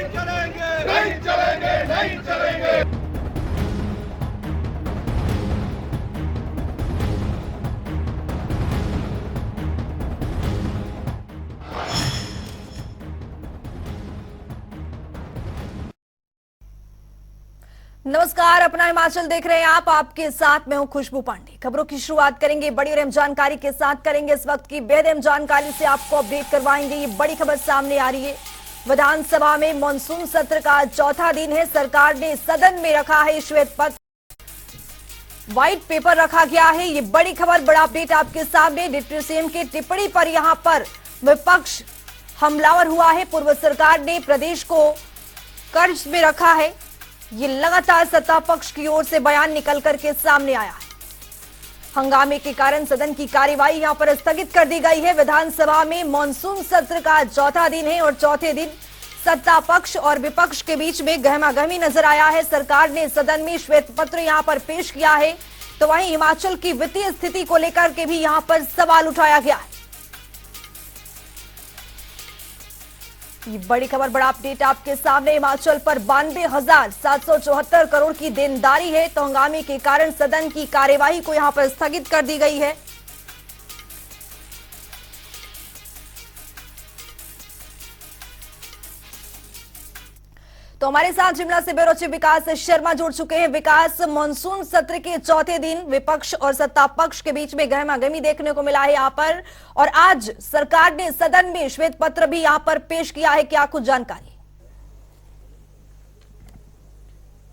चलेंगे, नहीं चलेंगे, नहीं चलेंगे। नमस्कार, अपना हिमाचल देख रहे हैं आप। आपके साथ मैं हूं खुशबू पांडे। खबरों की शुरुआत करेंगे बड़ी और अहम जानकारी के साथ करेंगे। इस वक्त की बेहद अहम जानकारी से आपको अपडेट करवाएंगे। ये बड़ी खबर सामने आ रही है। विधानसभा में मॉनसून सत्र का चौथा दिन है। सरकार ने सदन में रखा है श्वेत पत्र, व्हाइट पेपर रखा गया है। ये बड़ी खबर, बड़ा अपडेट आपके सामने। डिप्टी सीएम की टिप्पणी पर यहां पर विपक्ष हमलावर हुआ है। पूर्व सरकार ने प्रदेश को कर्ज में रखा है, ये लगातार सत्ता पक्ष की ओर से बयान निकल करके सामने आया है। हंगामे के कारण सदन की कार्यवाही यहां पर स्थगित कर दी गई है। विधानसभा में मॉनसून सत्र का चौथा दिन है और चौथे दिन सत्ता पक्ष और विपक्ष के बीच में गहमागहमी नजर आया है। सरकार ने सदन में श्वेत पत्र यहां पर पेश किया है, तो वहीं हिमाचल की वित्तीय स्थिति को लेकर के भी यहां पर सवाल उठाया गया है। ये बड़ी खबर, बड़ा अपडेट आपके सामने। हिमाचल पर 92,774 करोड़ की देनदारी है, तो हंगामे के कारण सदन की कार्यवाही को यहां पर स्थगित कर दी गई है। तो हमारे साथ शिमला से ब्यूरो चीफ विकास शर्मा जुड़ चुके हैं। विकास, मॉनसून सत्र के चौथे दिन विपक्ष और सत्ता पक्ष के बीच में गहमागहमी देखने को मिला है यहां पर, और आज सरकार ने सदन में श्वेत पत्र भी यहां पर पेश किया है। क्या कुछ जानकारी?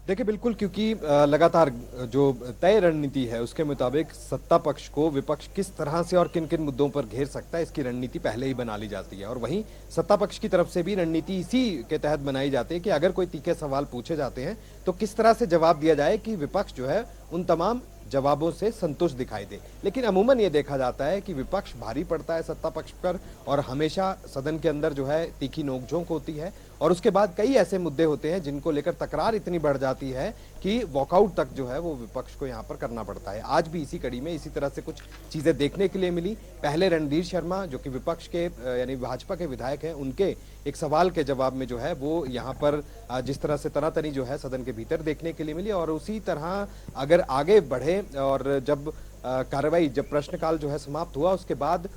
देखिए बिल्कुल, क्योंकि लगातार जो तय रणनीति है उसके मुताबिक सत्ता पक्ष को विपक्ष किस तरह से और किन किन मुद्दों पर घेर सकता है, इसकी रणनीति पहले ही बना ली जाती है। और वहीं सत्ता पक्ष की तरफ से भी रणनीति इसी के तहत बनाई जाती है कि अगर कोई तीखे सवाल पूछे जाते हैं तो किस तरह से जवाब दिया जाए कि विपक्ष जो है उन तमाम जवाबों से संतुष्ट दिखाई दे। लेकिन अमूमन ये देखा जाता है कि विपक्ष भारी पड़ता है सत्ता पक्ष पर, और हमेशा सदन के अंदर जो है तीखी नोकझोंक होती है, और उसके बाद कई ऐसे मुद्दे होते हैं जिनको लेकर तकरार इतनी बढ़ जाती है कि वॉकआउट तक जो है वो विपक्ष को यहाँ पर करना पड़ता है। आज भी इसी कड़ी में इसी तरह से कुछ चीजें देखने के लिए मिली। पहले रणधीर शर्मा जो कि विपक्ष के यानी भाजपा के विधायक हैं, उनके एक सवाल के जवाब में जो है वो यहाँ पर जिस तरह से तनातनी जो है सदन के भीतर देखने के लिए मिली, और उसी तरह अगर आगे बढ़े और जब कार्रवाई, जब प्रश्नकाल जो है समाप्त हुआ, उसके बाद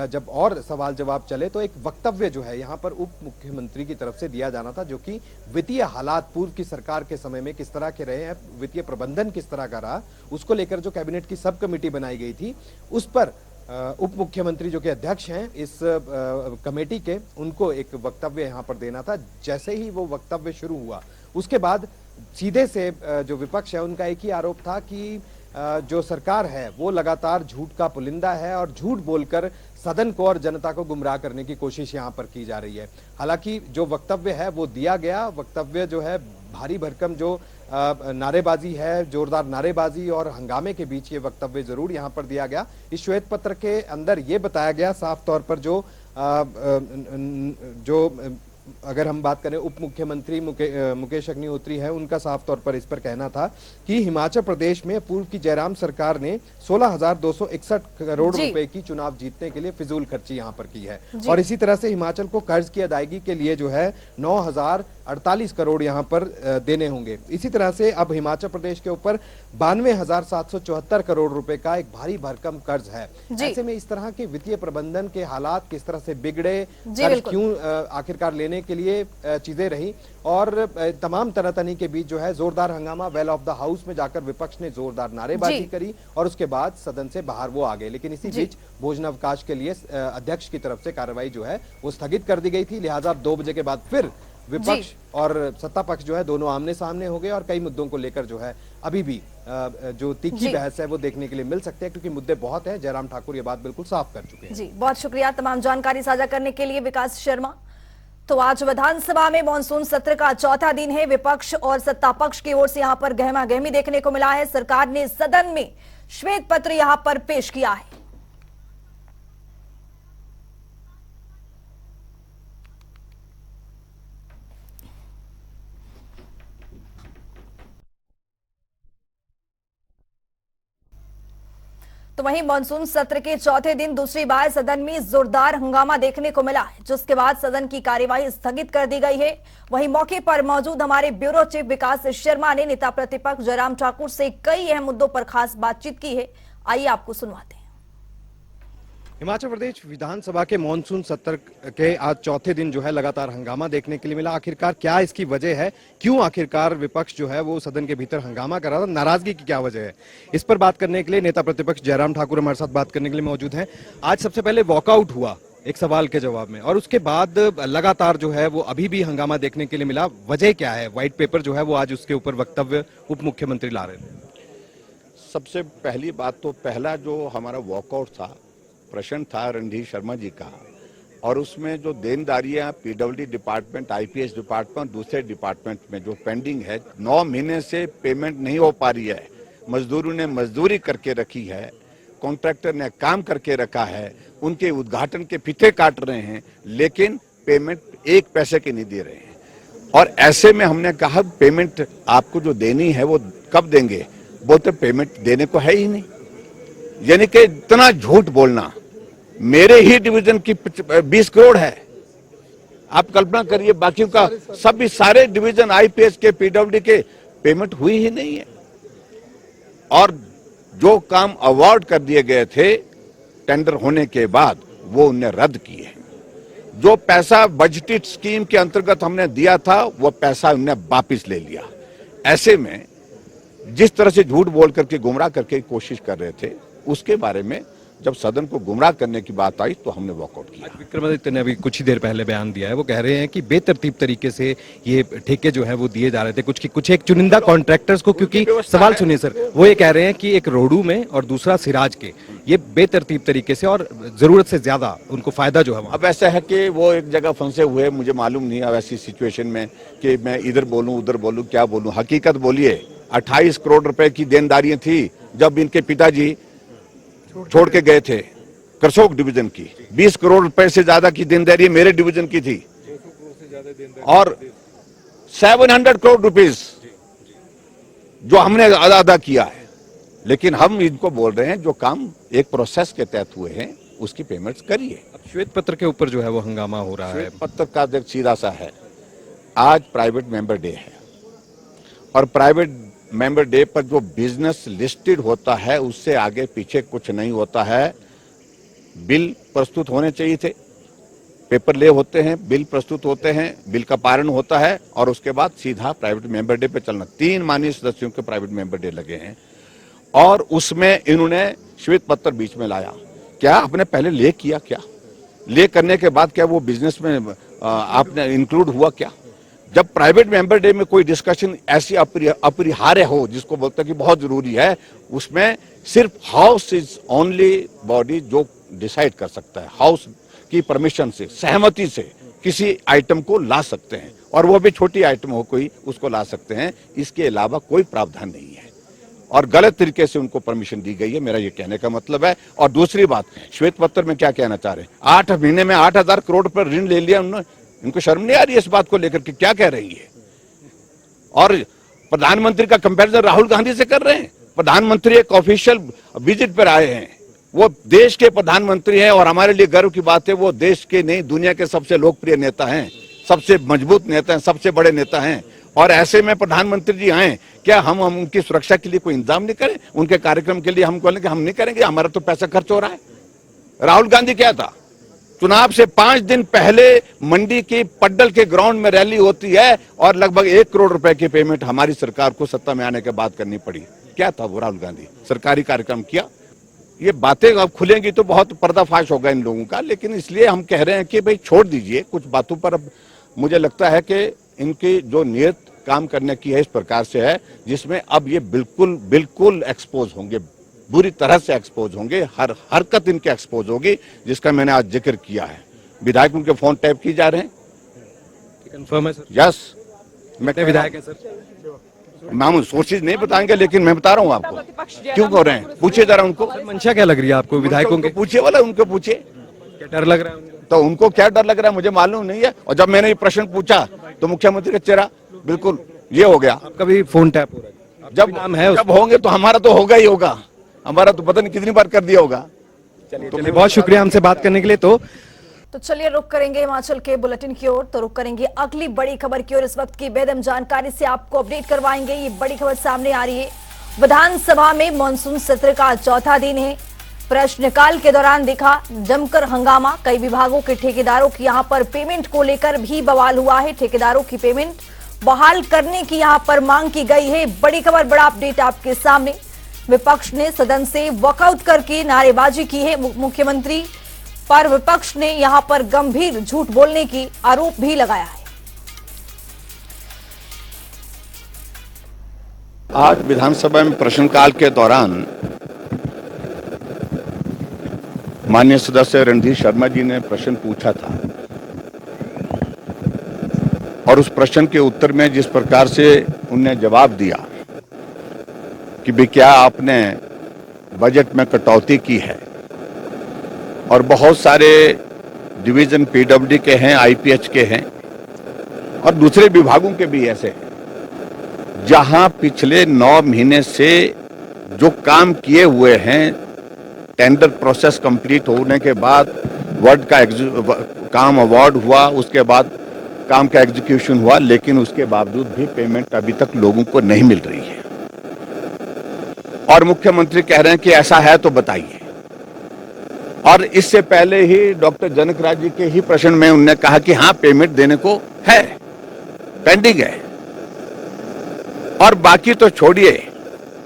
जब और सवाल जवाब चले तो एक वक्तव्य जो है यहाँ पर उप मुख्यमंत्री की तरफ से दिया जाना था, जो कि वित्तीय हालात पूर्व की सरकार के समय में किस तरह के रहे हैं, वित्तीय प्रबंधन किस तरह का रहा, उसको लेकर जो कैबिनेट की सब कमेटी बनाई गई थी उस पर उप मुख्यमंत्री जो कि अध्यक्ष हैं इस कमेटी के, उनको एक वक्तव्य यहाँ पर देना था। जैसे ही वो वक्तव्य शुरू हुआ उसके बाद सीधे से जो विपक्ष है उनका एक ही आरोप था कि जो सरकार है वो लगातार झूठ का पुलिंदा है और झूठ बोलकर सदन को और जनता को गुमराह करने की कोशिश यहाँ पर की जा रही है। हालांकि जो वक्तव्य है वो दिया गया, वक्तव्य जो है भारी भरकम जो नारेबाजी है, जोरदार नारेबाजी और हंगामे के बीच ये वक्तव्य जरूर यहाँ पर दिया गया। इस श्वेत पत्र के अंदर ये बताया गया साफ तौर पर जो अगर हम बात करें उप मुख्यमंत्री मुकेश अग्निहोत्री है, उनका साफ तौर पर इस पर कहना था कि हिमाचल प्रदेश में पूर्व की जयराम सरकार ने 16,261 करोड़ रुपए की चुनाव जीतने के लिए फिजूल खर्ची यहां पर की है, और इसी तरह से हिमाचल को कर्ज की अदायगी के लिए जो है 9,048 करोड़ यहां पर देने होंगे। इसी तरह से अब हिमाचल प्रदेश के ऊपर 92,774 करोड़ रुपए का एक भारी भरकम कर्ज है। ऐसे में इस तरह के वित्तीय प्रबंधन के हालात किस तरह से बिगड़े, कर्ज क्यों आखिरकार लेने के लिए चीजें रही, और तमाम तनातनी के बीच जो है जोरदार हंगामा, वेल ऑफ द हाउस में जाकर विपक्ष ने जोरदार नारेबाजी करी और उसके बाद सदन से बाहर वो आ गए। लेकिन इसी बीच भोजनावकाश के लिए अध्यक्ष की तरफ से कार्रवाई जो है वो स्थगित कर दी गई थी। लिहाजा 2 बजे के बाद फिर विपक्ष और सत्ता पक्ष जो है दोनों आमने सामने हो गए, और कई मुद्दों को लेकर जो है अभी भी जो तीखी बहस है वो देखने के लिए मिल सकते हैं, क्योंकि मुद्दे बहुत हैं। जयराम ठाकुर ये बात बिल्कुल साफ कर चुके हैं। जी, बहुत शुक्रिया तमाम जानकारी साझा करने के लिए विकास शर्मा। तो आज विधानसभा में मॉनसून सत्र का चौथा दिन है। विपक्ष और सत्ता पक्ष की ओर से यहां पर गहमागहमी देखने को मिला है। सरकार ने सदन में श्वेत पत्र यहां पर पेश किया है। तो तो वहीं मानसून सत्र के चौथे दिन दूसरी बार सदन में जोरदार हंगामा देखने को मिला है, जिसके बाद सदन की कार्यवाही स्थगित कर दी गई है। वहीं मौके पर मौजूद हमारे ब्यूरो चीफ विकास शर्मा ने नेता प्रतिपक्ष जयराम ठाकुर से कई अहम मुद्दों पर खास बातचीत की है। आइए आपको सुनवाते हैं। हिमाचल प्रदेश विधानसभा के मॉनसून सत्र के आज चौथे दिन जो है लगातार हंगामा देखने के लिए मिला। आखिरकार क्या इसकी वजह है, क्यों आखिरकार विपक्ष जो है वो सदन के भीतर हंगामा कर रहा था, नाराजगी की क्या वजह है, इस पर बात करने के लिए नेता प्रतिपक्ष जयराम ठाकुर हमारे साथ बात करने के लिए मौजूद हैं। आज सबसे पहले वॉकआउट हुआ एक सवाल के जवाब में, और उसके बाद लगातार जो है वो अभी भी हंगामा देखने के लिए मिला। वजह क्या है? व्हाइट पेपर जो है वो आज उसके ऊपर वक्तव्य उप मुख्यमंत्री ला रहे थे। सबसे पहली बात तो पहला जो हमारा वॉकआउट था, प्रश्न था रणधीर शर्मा जी का, और उसमें जो देनदारियां पीडब्ल्यूडी डिपार्टमेंट, आईपीएस डिपार्टमेंट, दूसरे डिपार्टमेंट में जो पेंडिंग है, 9 महीने से पेमेंट नहीं हो पा रही है। मजदूरों ने मजदूरी करके रखी है, कॉन्ट्रैक्टर ने काम करके रखा है, उनके उद्घाटन के फीते काट रहे हैं, लेकिन पेमेंट एक पैसे की नहीं दे रहे हैं। और ऐसे में हमने कहा पेमेंट आपको जो देनी है वो कब देंगे? बोलते पेमेंट देने को है ही नहीं। यानी कि इतना झूठ बोलना। मेरे ही डिवीजन की 20 करोड़ है, आप कल्पना करिए, बाकियों का सभी सारे डिवीजन आईपीएस के, पीडब्ल्यूडी के पेमेंट हुई ही नहीं है। और जो काम अवार्ड कर दिए गए थे टेंडर होने के बाद वो उन्हें रद्द किए हैं। जो पैसा बजटेड स्कीम के अंतर्गत हमने दिया था वो पैसा उन्हें वापिस ले लिया। ऐसे में जिस तरह से झूठ बोल करके गुमराह करके कोशिश कर रहे थे, उसके बारे में जब सदन को गुमराह करने की बात आई तो हमने वॉकआउट किया। विक्रमादित्य ने अभी कुछ ही देर पहले बयान दिया है, वो कह रहे हैं कि बेतरतीब तरीके से ये ठेके जो है वो दिए जा रहे थे कुछ एक चुनिंदा कॉन्ट्रैक्टर्स को। क्योंकि सवाल सुनिए सर, वो ये कह रहे हैं कि एक रोडू में और दूसरा सिराज के, ये बेतरतीब तरीके से और जरूरत से ज्यादा उनको फायदा जो है। अब ऐसा है कि वो एक जगह फंसे हुए, मुझे मालूम नहीं अब ऐसी सिचुएशन में कि मैं इधर बोलूं उधर बोलूं, क्या बोलूं। हकीकत बोलिए, 28 करोड़ रुपए की देनदारियां थी जब इनके पिताजी छोड़ के गए थे करसोग डिवीजन की। 20 करोड़ रुपए से ज्यादा की देनदारी मेरे डिवीजन की थी, और 700 करोड़ रुपीस जो हमने अदा किया है। लेकिन हम इनको बोल रहे हैं जो काम एक प्रोसेस के तहत हुए हैं उसकी पेमेंट्स करिए। अब श्वेत पत्र के ऊपर जो है वो हंगामा हो रहा है। श्वेत पत्र का देख सीधा सा है, आज प्राइवेट मेंबर डे है, और प्राइवेट मेंबर डे पर जो बिजनेस लिस्टेड होता है उससे आगे पीछे कुछ नहीं होता है। बिल प्रस्तुत होने चाहिए थे, पेपर ले होते हैं, बिल प्रस्तुत होते हैं, बिल का पारण होता है, और उसके बाद सीधा प्राइवेट मेंबर डे पे चलना। 3 माननीय सदस्यों के प्राइवेट मेंबर डे लगे हैं, और उसमें इन्होंने श्वेत पत्र बीच में लाया। क्या आपने पहले ले किया? क्या ले करने के बाद क्या वो बिजनेस में आपने इंक्लूड हुआ? क्या जब प्राइवेट मेंबर डे में कोई डिस्कशन ऐसी अपरिहार्य हो, जिसको बोलते हैं कि बहुत जरूरी है, उसमें सिर्फ हाउस इज ओनली बॉडी जो डिसाइड कर सकता है। हाउस की परमिशन से, सहमति से किसी आइटम को ला सकते हैं, और वो भी छोटी आइटम हो कोई, उसको ला सकते हैं। इसके अलावा कोई प्रावधान नहीं है, और गलत तरीके से उनको परमिशन दी गई है, मेरा ये कहने का मतलब है। और दूसरी बात, श्वेत पत्र में क्या कहना चाह रहे हैं? 8 महीने में 8000 करोड़ पर ऋण ले लिया उन्होंने। इनको शर्म नहीं आ रही है इस बात को लेकर के? क्या कह रही है? और प्रधानमंत्री का कंपैरिजन राहुल गांधी से कर रहे हैं। प्रधानमंत्री एक ऑफिशियल विजिट पर आए हैं, वो देश के प्रधानमंत्री हैं, और हमारे लिए गर्व की बात है वो देश के नहीं दुनिया के सबसे लोकप्रिय नेता हैं, सबसे मजबूत नेता हैं, सबसे बड़े नेता हैं। और ऐसे में प्रधानमंत्री जी आए, क्या हम उनकी सुरक्षा के लिए कोई इंतजाम नहीं करें? उनके कार्यक्रम के लिए हम बोलेंगे हम नहीं करेंगे, हमारा तो पैसा खर्च हो रहा है। राहुल गांधी क्या था, चुनाव से 5 दिन पहले मंडी की पड्डल के ग्राउंड में रैली होती है, और लगभग 1 करोड़ रुपए की पेमेंट हमारी सरकार को सत्ता में आने के बाद करनी पड़ी। क्या था वो राहुल गांधी? सरकारी कार्यक्रम किया। ये बातें अब खुलेंगी तो बहुत पर्दाफाश होगा इन लोगों का, लेकिन इसलिए हम कह रहे हैं कि भाई छोड़ दीजिए कुछ बातों पर। अब मुझे लगता है कि इनकी जो नियत काम करने की है इस प्रकार से है, जिसमें अब ये बिल्कुल एक्सपोज होंगे, बुरी तरह से एक्सपोज होंगे, हर हरकत इनके एक्सपोज होगी, जिसका मैंने आज जिक्र किया है। विधायक उनके फोन टैप किए जा रहे हैं। कंफर्म है सर? यस, मैं विधायक है सर। हम सोर्सेज नहीं बताएंगे, लेकिन मैं बता रहा हूँ आपको क्यों कर रहे हैं। पूछिए जरा उनको, मंशा क्या लग रही है आपको विधायकों के? पूछिए वाला उनको पूछिए, क्या डर लग रहा है उनको? तो उनको क्या डर लग रहा है मुझे मालूम नहीं है। और जब मैंने ये प्रश्न पूछा तो मुख्यमंत्री का चेहरा बिल्कुल ये हो गया। आपका भी फोन टैप हो रहा है? जब होंगे तो हमारा तो होगा ही होगा। हमारा तो पता नहीं कितनी बार कर दिया होगा। चलिए बहुत शुक्रिया हमसे बात करने के लिए। तो चलिए रुक करेंगे हिमाचल के बुलेटिन की ओर, तो रुक करेंगे अगली बड़ी खबर की ओर। इस वक्त की बेदम जानकारी से आपको अपडेट करवाएंगे। ये बड़ी खबर सामने आ रही है। विधानसभा में मानसून सत्र का चौथा दिन है। प्रश्नकाल के दौरान दिखा जमकर हंगामा। कई विभागों के ठेकेदारों की यहां पर पेमेंट को लेकर भी बवाल हुआ है। ठेकेदारों की पेमेंट बहाल करने की यहां पर मांग की गई है। बड़ी खबर, बड़ा अपडेट आपके सामने। विपक्ष ने सदन से वॉकआउट करके नारेबाजी की है। मुख्यमंत्री पर विपक्ष ने यहां पर गंभीर झूठ बोलने की आरोप भी लगाया है। आज विधानसभा में प्रश्नकाल के दौरान माननीय सदस्य रणधीर शर्मा जी ने प्रश्न पूछा था और उस प्रश्न के उत्तर में जिस प्रकार से उन्होंने जवाब दिया कि भी क्या आपने बजट में कटौती की है, और बहुत सारे डिवीजन पीडब्ल्यूडी के हैं, आईपीएच के हैं और दूसरे विभागों के भी ऐसे हैं जहां पिछले 9 महीने से जो काम किए हुए हैं, टेंडर प्रोसेस कंप्लीट होने के बाद वर्ड का काम अवार्ड हुआ, उसके बाद काम का एग्जीक्यूशन हुआ, लेकिन उसके बावजूद भी पेमेंट अभी तक लोगों को नहीं मिल रही है। और मुख्यमंत्री कह रहे हैं कि ऐसा है तो बताइए। और इससे पहले ही डॉक्टर जनक राज जी के ही प्रश्न में उन्होंने कहा कि हाँ पेमेंट देने को है, पेंडिंग है। और बाकी तो छोड़िए,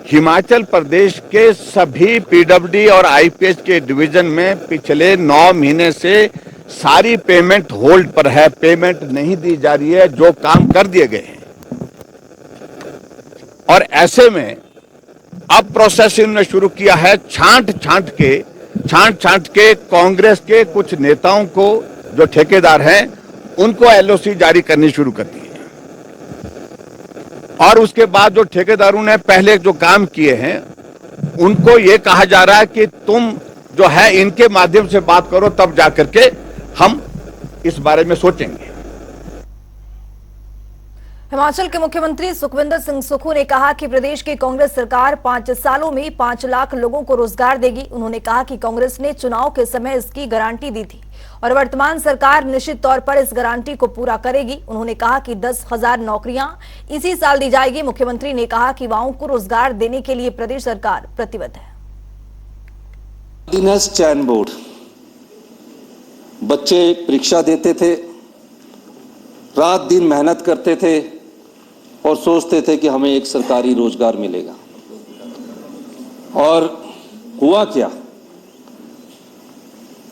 हिमाचल प्रदेश के सभी पीडब्ल्यूडी और आईपीएच के डिवीजन में पिछले 9 महीने से सारी पेमेंट होल्ड पर है, पेमेंट नहीं दी जा रही है, जो काम कर दिए गए हैं। और ऐसे में अब प्रोसेसिंग ने शुरू किया है छांट छांट के कांग्रेस के कुछ नेताओं को, जो ठेकेदार हैं, उनको एलओसी जारी करनी शुरू कर दी है। और उसके बाद जो ठेकेदारों ने पहले जो काम किए हैं उनको ये कहा जा रहा है कि तुम जो है इनके माध्यम से बात करो, तब जाकर के हम इस बारे में सोचेंगे। हिमाचल के मुख्यमंत्री सुखविंदर सिंह सुक्खू ने कहा कि प्रदेश की कांग्रेस सरकार 5 सालों में 5 लाख लोगों को रोजगार देगी। उन्होंने कहा कि कांग्रेस ने चुनाव के समय इसकी गारंटी दी थी और वर्तमान सरकार निश्चित तौर पर इस गारंटी को पूरा करेगी। उन्होंने कहा कि 10,000 नौकरियां इसी साल दी जाएगी। मुख्यमंत्री ने कहा कि युवाओं को रोजगार देने के लिए प्रदेश सरकार प्रतिबद्ध है। ऑर्डिनेंस चयन बोर्ड, बच्चे परीक्षा देते थे, रात दिन मेहनत करते थे और सोचते थे कि हमें एक सरकारी रोजगार मिलेगा। और हुआ क्या,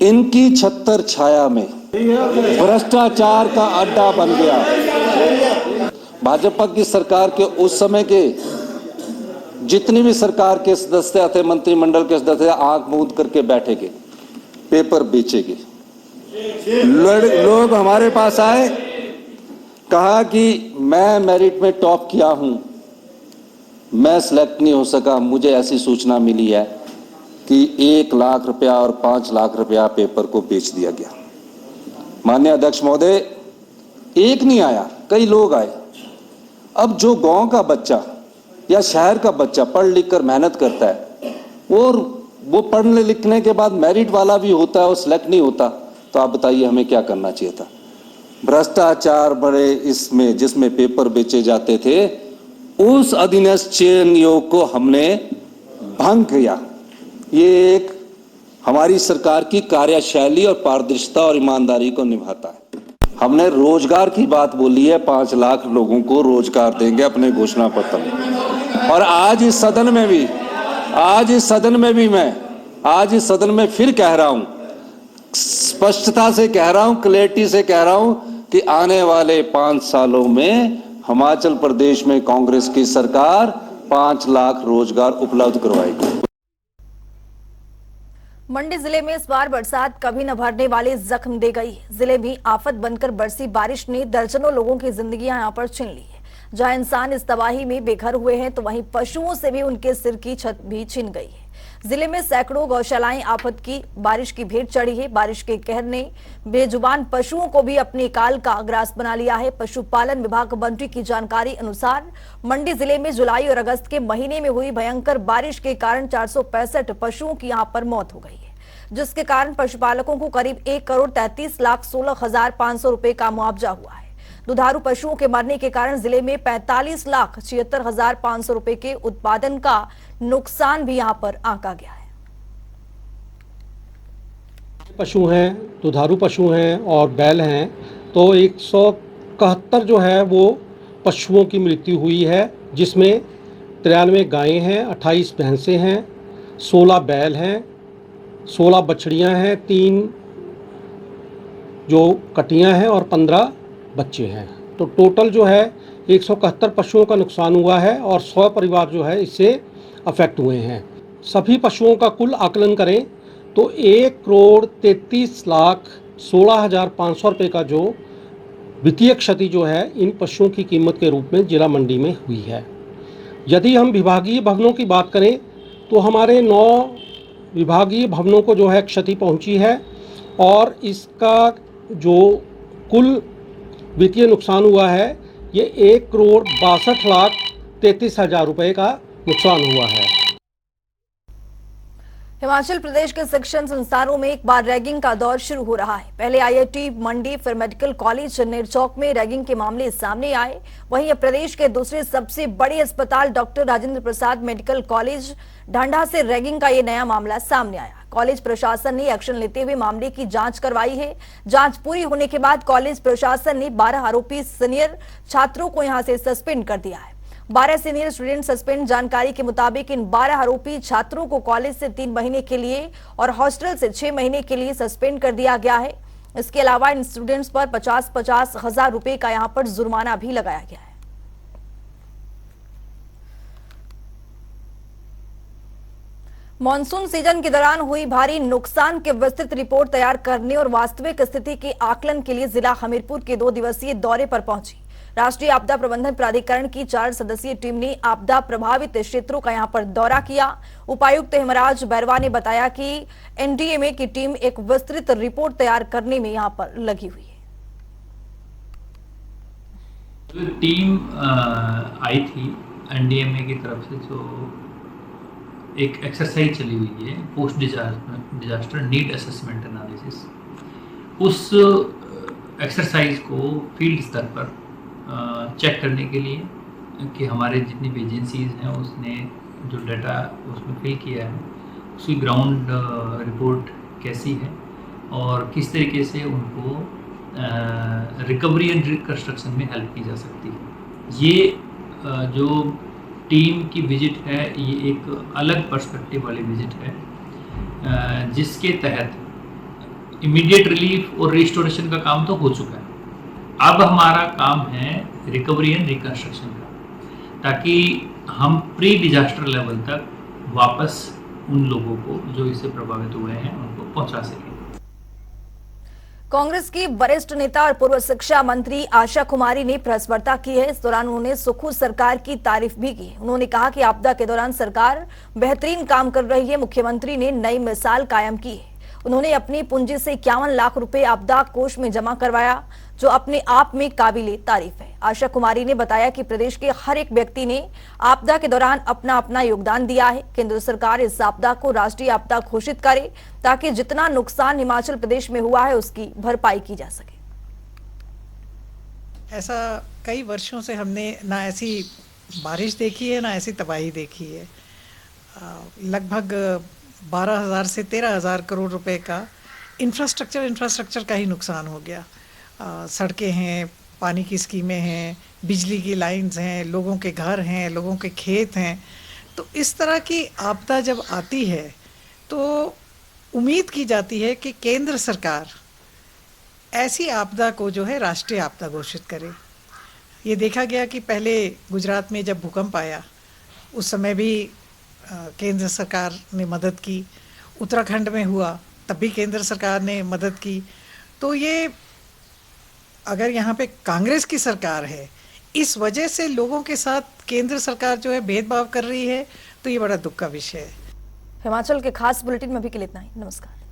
इनकी छत्तर छाया में भ्रष्टाचार का अड्डा बन गया। भाजपा की सरकार के उस समय के जितने भी सरकार के सदस्य थे, मंत्रिमंडल के सदस्य, आंख मूंद करके बैठेगे, पेपर बेचेगे। लोग हमारे पास आए, कहा कि मैं मेरिट में टॉप किया हूं, मैं सिलेक्ट नहीं हो सका, मुझे ऐसी सूचना मिली है कि 1 लाख रुपया और 5 लाख रुपया पेपर को बेच दिया गया। माननीय अध्यक्ष महोदय, एक नहीं आया, कई लोग आए। अब जो गांव का बच्चा या शहर का बच्चा पढ़ लिख कर मेहनत करता है और वो पढ़ने लिखने के बाद मेरिट वाला भी होता है और सिलेक्ट नहीं होता, तो आप बताइए हमें क्या करना चाहिए था। भ्रष्टाचार बड़े इसमें जिसमें पेपर बेचे जाते थे, उस अधिनियम चयन योग को हमने भंग किया। ये एक हमारी सरकार की कार्यशैली और पारदर्शिता और ईमानदारी को निभाता है। हमने रोजगार की बात बोली है, 5 लाख लोगों को रोजगार देंगे अपने घोषणा पत्र में। और आज इस सदन में मैं फिर कह रहा हूं, स्पष्टता से कह रहा हूं, क्लैरिटी से कह रहा हूं कि आने वाले 5 सालों में हिमाचल प्रदेश में कांग्रेस की सरकार 5 लाख रोजगार उपलब्ध करवाएगी। मंडी जिले में इस बार बरसात कभी न भरने वाले जख्म दे गई। जिले में आफत बनकर बरसी बारिश ने दर्जनों लोगों की जिंदगियां यहां पर छीन ली है। जहां इंसान इस तबाही में बेघर हुए हैं, तो वहीं पशुओं से भी उनके सिर की छत भी छीन गई है। जिले में सैकड़ों गौशालाएं आफत की बारिश की भेंट चढ़ी है। बारिश के कहर ने बेजुबान पशुओं को भी अपने काल का ग्रास बना लिया है। पशुपालन विभाग मंत्री की जानकारी अनुसार मंडी जिले में जुलाई और अगस्त के महीने में हुई भयंकर बारिश के कारण 465 पशुओं की यहां पर मौत हो गई है, जिसके कारण पशुपालकों को करीब 1,33,16,500 रुपए का मुआवजा हुआ है। दुधारू पशुओं के मरने के कारण जिले में 45,76,500 रुपए के उत्पादन का नुकसान भी यहां पर आंका गया है। पशु हैं, दुधारू पशु हैं और बैल हैं, तो 171 जो है वो पशुओं की मृत्यु हुई है, जिसमें 93 गायें हैं, 28 भैंसें हैं, 16 बैल हैं, 16 बछड़ियां हैं, 3 जो कटियां हैं और 15 बच्चे हैं। तो टोटल जो है 171 पशुओं का नुकसान हुआ है और 100 परिवार जो है इससे अफेक्ट हुए हैं। सभी पशुओं का कुल आकलन करें तो 1,33,16,500 रुपये का जो वित्तीय क्षति जो है इन पशुओं की कीमत के रूप में जिला मंडी में हुई है। यदि हम विभागीय भवनों की बात करें तो हमारे 9 विभागीय भवनों को जो है क्षति पहुंची है और इसका जो कुल वित्तीय नुकसान हुआ है ये 1,62,33,000 रुपए का नुकसान हुआ है। हिमाचल प्रदेश के शिक्षण संस्थानों में एक बार रैगिंग का दौर शुरू हो रहा है। पहले IIT मंडी, फिर मेडिकल कॉलेज नेरचौक में रैगिंग के मामले सामने आए। वहीं अब प्रदेश के दूसरे सबसे बड़े अस्पताल doctor Rajendra Prasad medical college Dhanda से रैगिंग का ये नया मामला सामने आया। कॉलेज प्रशासन ने एक्शन लेते हुए मामले की जांच करवाई है। जांच पूरी होने के बाद कॉलेज प्रशासन ने 12 आरोपी सीनियर छात्रों को यहां से सस्पेंड कर दिया है। 12 सीनियर स्टूडेंट सस्पेंड। जानकारी के मुताबिक इन 12 आरोपी छात्रों को कॉलेज से 3 महीने के लिए और हॉस्टल से 6 महीने के लिए सस्पेंड कर दिया गया है। इसके अलावा इन स्टूडेंट्स पर 50-50 हजार रुपए का यहां पर जुर्माना भी लगाया गया है। मॉनसून सीजन के दौरान हुई भारी नुकसान की विस्तृत रिपोर्ट तैयार करने और वास्तविक स्थिति के आकलन के लिए जिला हमीरपुर के 2 दिवसीय दौरे पर पहुंची। राष्ट्रीय आपदा प्रबंधन प्राधिकरण की 4 सदस्यीय टीम ने आपदा प्रभावित क्षेत्रों का यहां पर दौरा किया। उपायुक्त हेमराज बैरवा ने बताया कि NDMA की टीम एक विस्तृत रिपोर्ट तैयार करने में यहां पर लगी हुई है। टीम आई थी NDMA की तरफ से, जो एक एक्सरसाइज चली हुई है post disaster need assessment analysis. उस एक्सरसाइज को फील्ड स्तर पर चेक करने के लिए कि हमारे जितनी भी एजेंसीज हैं उसने जो डाटा उसमें फिल किया है उसकी ग्राउंड रिपोर्ट कैसी है और किस तरीके से उनको रिकवरी एंड रिकंस्ट्रक्शन में हेल्प की जा सकती है। ये जो टीम की विजिट है ये एक अलग पर्सपेक्टिव वाली विजिट है, जिसके तहत इमीडिएट रिलीफ और रिस्टोरेशन का काम तो हो चुका है। अब हमारा काम है रिकवरी एंड रिकंस्ट्रक्शन का, ताकि हम प्री डिजास्टर लेवल तक वापस उन लोगों को जो इससे प्रभावित हुए हैं उनको पहुंचा सकें। कांग्रेस की वरिष्ठ नेता और पूर्व शिक्षा मंत्री आशा कुमारी ने प्रेस वार्ता की है। इस दौरान उन्होंने सुखू सरकार की तारीफ भी की। उन्होंने कहा कि आपदा के दौरान सरकार बेहतरीन काम कर रही है। मुख्यमंत्री ने नई मिसाल कायम की है। उन्होंने अपनी पूंजी से 51 लाख रुपए आपदा कोष में जमा करवाया, जो अपने आप में काबिले तारीफ है। आशा कुमारी ने बताया कि प्रदेश के हर एक व्यक्ति ने आपदा के दौरान अपना अपना योगदान दिया है। केंद्र सरकार इस आपदा को राष्ट्रीय आपदा घोषित करे ताकि जितना नुकसान हिमाचल प्रदेश में हुआ है उसकी भरपाई की जा सके। ऐसा कई वर्षों से हमने ना ऐसी बारिश देखी है ना ऐसी तबाही देखी है। लगभग 12,000 से 13,000 करोड़ रुपए का इंफ्रास्ट्रक्चर का ही नुकसान हो गया। सड़कें हैं, पानी की स्कीमें हैं, बिजली की लाइंस हैं, लोगों के घर हैं, लोगों के खेत हैं। तो इस तरह की आपदा जब आती है तो उम्मीद की जाती है कि केंद्र सरकार ऐसी आपदा को जो है राष्ट्रीय आपदा घोषित करे। ये देखा गया कि पहले गुजरात में जब भूकंप आया उस समय भी केंद्र सरकार ने मदद की, उत्तराखंड में हुआ तब भी केंद्र सरकार ने मदद की। तो ये अगर यहाँ पे कांग्रेस की सरकार है, इस वजह से लोगों के साथ केंद्र सरकार जो है भेदभाव कर रही है, तो ये बड़ा दुख का विषय है। हिमाचल के खास बुलेटिन में भी के लिए इतना ही। नमस्कार।